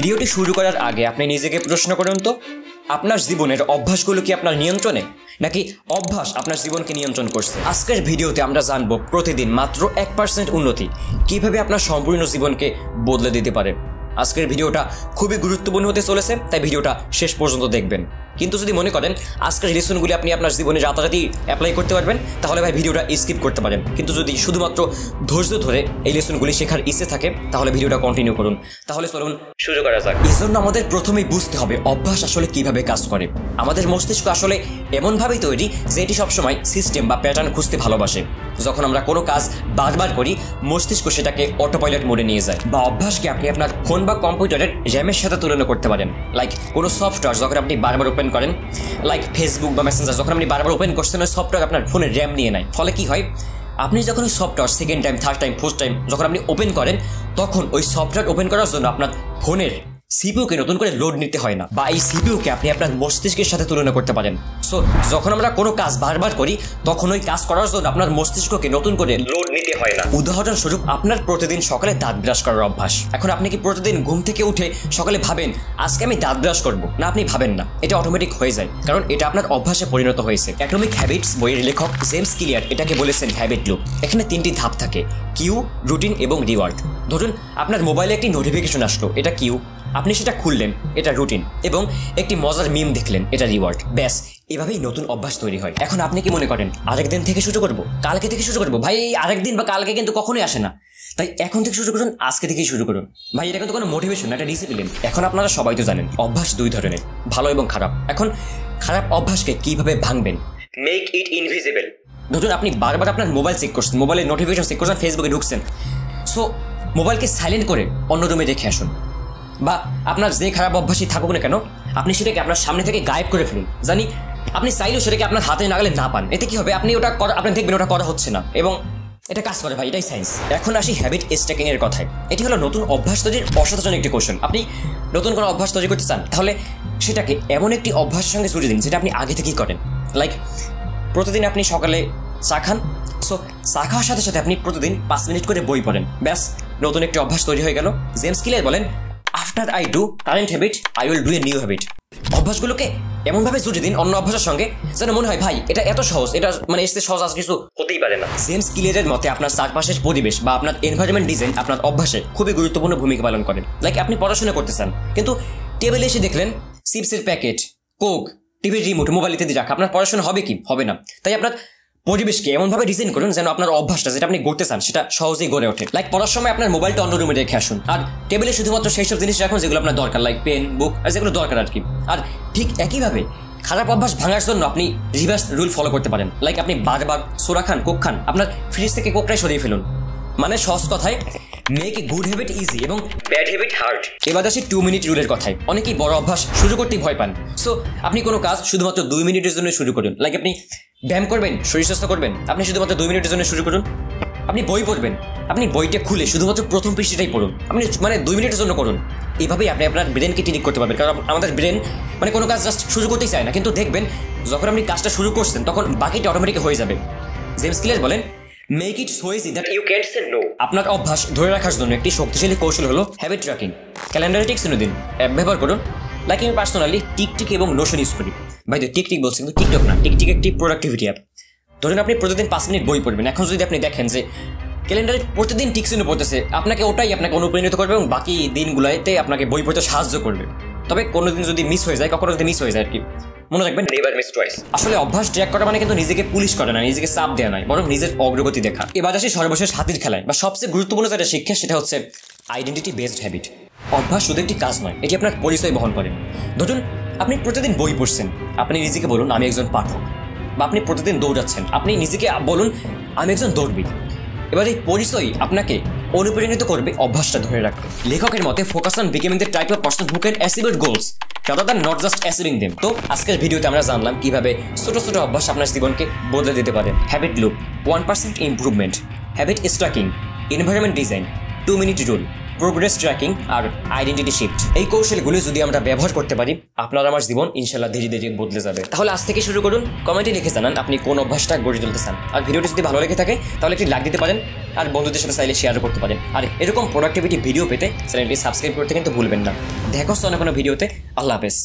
ভিডিওটি শুরু করার আগে আপনি নিজেকে প্রশ্ন করুন তো, আপনার জীবনের অভ্যাসগুলো কি আপনার নিয়ন্ত্রণে, নাকি অভ্যাস আপনার জীবনকে নিয়ন্ত্রণ করছে? আজকের ভিডিওতে আমরা জানবো প্রতিদিন মাত্র 1% উন্নতি কিভাবে আপনার সম্পূর্ণ জীবনকে বদলে দিতে পারে। আজকের ভিডিওটা খুবই গুরুত্বপূর্ণ হতে চলেছে, তাই ভিডিওটা শেষ পর্যন্ত দেখবেন। কিন্তু যদি মনে করেন আজকের লেসনগুলি আপনি আপনার জীবনে রাতারাতি অ্যাপ্লাই করতে পারবেন, তাহলে ভাই ভিডিওটা স্কিপ করতে পারেন। কিন্তু যদি শুধুমাত্র ধৈর্য ধরে এই লেসনগুলি শেখার ইচ্ছে থাকে, তাহলে ভিডিওটা কন্টিনিউ করুন। তাহলে চলুন শুরু করা যাক। এই জন্য আমাদের প্রথমেই বুঝতে হবে অভ্যাস আসলে কিভাবে কাজ করে। আমাদের মস্তিষ্ক আসলে এমনভাবেই তৈরি যে এটি সবসময় সিস্টেম বা প্যাটার্ন খুঁজতে ভালোবাসে। যখন আমরা কোনো কাজ বারবার করি, মস্তিষ্ক সেটাকে অটো পাইলট মোডে নিয়ে যায়। বা অভ্যাসকে আপনি আপনার ফোন বা কম্পিউটারের র্যামের সাথে তুলনা করতে পারেন। লাইক কোনো সফটওয়্যার যখন আপনি বারবার ওপেন করেন, লাইক ফেসবুক বা মেসেঞ্জার, যখন আপনি বারবার ওপেন করছেন, ওই সফটওয়্যার আপনার ফোনের র্যাম নিয়ে নেয়। ফলে কি হয়, আপনি যখন ওই software second time, third time, fourth time যখন আপনি ওপেন করেন, তখন ওই সফটওয়্যার ওপেন করার জন্য আপনার ফোনের সিপিইউকে নতুন করে লোড নিতে হয় না। বা এই সিপিইউকে আপনি আপনার মস্তিষ্কের সাথে তুলনা করতে পারেন। সো যখন আমরা কোনো কাজ বারবার করি, তখন ওই কাজ করার জন্য আপনার মস্তিষ্ককে নতুন করে লোড নিতে হয় না। উদাহরণস্বরূপ, আপনার প্রতিদিন সকালে দাঁত ব্রাশ করার অভ্যাস। এখন আপনি কি প্রতিদিন ঘুম থেকে উঠে সকালে ভাবেন আজকে আমি দাঁত ব্রাশ করবো? না, আপনি ভাবেন না, এটা অটোমেটিক হয়ে যায়, কারণ এটা আপনার অভ্যাসে পরিণত হয়েছে। অ্যাটমিক হ্যাবিটস বইয়ের লেখক জেমস ক্লিয়ার এটাকে বলেছেন হ্যাবিট লুপ। এখানে 3টি ধাপ থাকে: কিউ, রুটিন এবং রিওয়ার্ড। ধরুন আপনার মোবাইলে একটি নোটিফিকেশন আসলো, এটা কিউ, আপনি সেটা খুললেন, এটা রুটিন, এবং একটি মজার মিম দেখলেন, এটা রিওয়ার্ড। ব্যাস, এভাবেই নতুন অভ্যাস তৈরি হয়। এখন আপনি কি মনে করেন আরেকদিন থেকে শুরু করবো, কালকে থেকে শুরু করবো? ভাই, আরেকদিন বা কালকে কিন্তু কখনোই আসে না। তাই এখন থেকে শুরু করুন, আজকে থেকেই শুরু করুন। ভাই, এটা কিন্তু কোনো মোটিভেশন না, এটা ডিসিপ্লিন। এখন আপনারা সবাই তো জানেন অভ্যাস 2 ধরনের, ভালো এবং খারাপ। এখন খারাপ অভ্যাসকে কিভাবে ভাঙবেন? Make it invisible. ধরুন আপনি বারবার আপনার মোবাইল চেক করছেন, মোবাইলের নোটিফিকেশন চেক করছেন, ফেসবুকে ঢুকছেন। সো মোবাইলকে সাইলেন্ট করে অন্য রুমে রেখে আসুন। বা আপনার যে খারাপ অভ্যাসই থাকুক না কেন, আপনি সেটাকে আপনার সামনে থেকে গায়েব করে ফেলুন। জানি আপনি চাইলেও সেটাকে আপনার হাতে নাগালে না পান। এতে কি হবে, আপনি আপনি দেখবেন ওটা করা হচ্ছে না, এবং এটা কাজ করে। ভাই, এটাই সায়েন্স। এখন আসি হ্যাবিট স্ট্যাকিং এর কথায়। এটি হলো নতুন অভ্যাস তৈরির অসাধারণ একটি কৌশল। আপনি নতুন কোনো অভ্যাস তৈরি করতে চান, তাহলে সেটাকে এমন একটি অভ্যাসের সঙ্গে জুড়ে দিন যেটা আপনি আগে থেকেই করেন। লাইক প্রতিদিন আপনি সকালে চা খান, সো চা খাওয়ার সাথে সাথে আপনি প্রতিদিন 5 মিনিট করে বই পড়েন। ব্যাস, নতুন একটি অভ্যাস তৈরি হয়ে গেল। জেমস ক্লিয়ার বলেন, after I do current habit, I will do a new habit. অভ্যাসগুলোকে এমনভাবে জুড়ে দিন অন্য অভ্যাসের সঙ্গে যেন মনে হয় ভাই এটা এত সহজ, এটা মানে এর সহজ আজ কিছু হতেই পারে না। জেমস ক্লিয়ারের মতে আপনার চারপাশের পরিবেশ বা আপনার এনভায়রনমেন্ট ডিজাইন আপনার অভ্যাসে খুবই গুরুত্বপূর্ণ ভূমিকা পালন করেন। লাইক আপনি পড়াশোনা করতে চান, কিন্তু টেবিলে এসে দেখলেন চিপসের প্যাকেট, কোক, টিভির রিমোট, মোবাইল ইত্যাদি রাখা, আপনার পড়াশোনা হবে কি? হবে না। তাই আপনার পরিবেশকে এমনভাবে ডিজাইন করুন যেন আপনার অভ্যাসটা যেটা আপনি গড়তে চান সেটা সহজেই গড়ে ওঠে। লাইক পড়ার সময় আপনার মোবাইলটা অন্য রুমে রেখে আসুন, আর টেবিলে শুধুমাত্র সেই সব জিনিস রাখুন যেগুলো আপনার দরকার, লাইক পেন, বুক, আর যেগুলো দরকার আর কি। আর ঠিক একইভাবে খারাপ অভ্যাস ভাঙার জন্য আপনি রিভার্স রুল ফলো করতে পারেন। লাইক আপনি বারবার সোডা খান, কোক খান, আপনার ফ্রিজ থেকে কোকটাই সরিয়ে ফেলুন। মানে সহজ কথায়, make a good habit easy এবং ব্যাড হ্যাবিট হার্ড। এবার আসি 2 মিনিট রুলের কথায়। অনেকেই বড় অভ্যাস শুরু করতেই ভয় পান। সো আপনি কোনো কাজ শুধুমাত্র 2 মিনিটের জন্য শুরু করুন। লাইক আপনি ব্যায়াম করবেন, শরীরচর্চা করবেন, আপনি শুধুমাত্র 2 মিনিটের জন্য শুরু করুন। আপনি বই পড়বেন, আপনি বইটা খুলে শুধুমাত্র প্রথম পৃষ্ঠাটাই পড়ুন, আপনি মানে 2 মিনিটের জন্য করুন। এইভাবেই আপনি আপনার ব্রেনকে ট্রেনিং করতে পারবেন, কারণ আমাদের ব্রেন মানে কোনো কাজ জাস্ট শুরু করতেই চায় না, কিন্তু দেখবেন যখন আপনি কাজটা শুরু করছেন তখন বাকিটা অটোমেটিক হয়ে যাবে। জেমস ক্লিয়ার বলেন, make it so easy that you can't say no. আপনার অভ্যাস ধরে রাখার জন্য একটি শক্তিশালী কৌশল হলো হ্যাবিট ট্র্যাকিং। ক্যালেন্ডারে টিক চিহ্ন দিন, অ্যাপ ব্যবহার করুন। লাইক আমি পার্সোনালি টিকটিক এবং নোশন ইউজ করি। ভাই টিকটিক বলছি, কিন্তু টিকটক না, টিকটিক একটি প্রোডাক্টিভিটি অ্যাপ। ধরুন আপনি প্রতিদিন 5 মিনিট বই পড়বেন। এখন যদি আপনি দেখেন যে ক্যালেন্ডারে প্রতিদিন টিক চিহ্ন পড়তেছে, আপনাকে ওটাই আপনাকে অনুপ্রাণিত করবে এবং বাকি দিনগুলোতে আপনাকে বই পড়তে সাহায্য করবে। তবে কোনোদিন যদি মিস হয়ে যায়, কখনো যদি মিস হয়ে যায় আর কি, মনে রাখবেন নেভার মিস টুয়াইস। আসলে অভ্যাস ট্র্যাক করা মানে কিন্তু নিজেকে পুলিশ করা না, নিজেকে চাপ দেওয়া নয়, বরং নিজের অগ্রগতি দেখা। এবার আসি সর্বশেষ হাতির খেলায় বা সবচেয়ে গুরুত্বপূর্ণ যেটা শিক্ষা, সেটা হচ্ছে আইডেন্টিটি বেসড হ্যাবিট। অভ্যাস শুধু একটি কাজ নয়, এটি আপনার পরিচয় বহন করে। ধরুন আপনি প্রতিদিন বই পড়ছেন, আপনি নিজেকে বলুন আমি একজন পাঠক। বা আপনি প্রতিদিন দৌড়াচ্ছেন, আপনি নিজেকে বলুন আমি একজন দৌড়বিদ। এবার এই পরিচয় আপনাকে অনুপ্রাণিত করবে অভ্যাসটা ধরে রাখতে। লেখকের মতে focus on becoming the type of person who can achieve your goals rather than not just achieving them. তো আজকের ভিডিওতে আমরা জানলাম কিভাবে ছোট ছোট অভ্যাস আপনার জীবনকে বদলে দিতে পারে। Habit loop, 1% improvement, habit stacking, environment design, 2 minute rule, progress tracking আর আইডেন্টিটি শিফট। এই কৌশলগুলো যদি আমরা ব্যবহার করতে পারি, আপনার আমার জীবন ইনশাল্লাহ ধীরে ধীরে বদলে যাবে। তাহলে আজ থেকে শুরু করুন। কমেন্টে লিখে জানান আপনি কোন অভ্যাসটা গড়ে তুলতে চান। আর ভিডিওটি যদি ভালো লেগে থাকে তাহলে একটি লাইক দিতে পারেন, আর বন্ধুদের সাথে চাইলে শেয়ারও করতে পারেন। আর এরকম প্রোডাক্টিভিটি ভিডিও পেতে চ্যানেলটি সাবস্ক্রাইব করতে কিন্তু ভুলবেন না। দেখা হচ্ছে অন্য কোনো ভিডিওতে। আল্লাহ হাফেজ।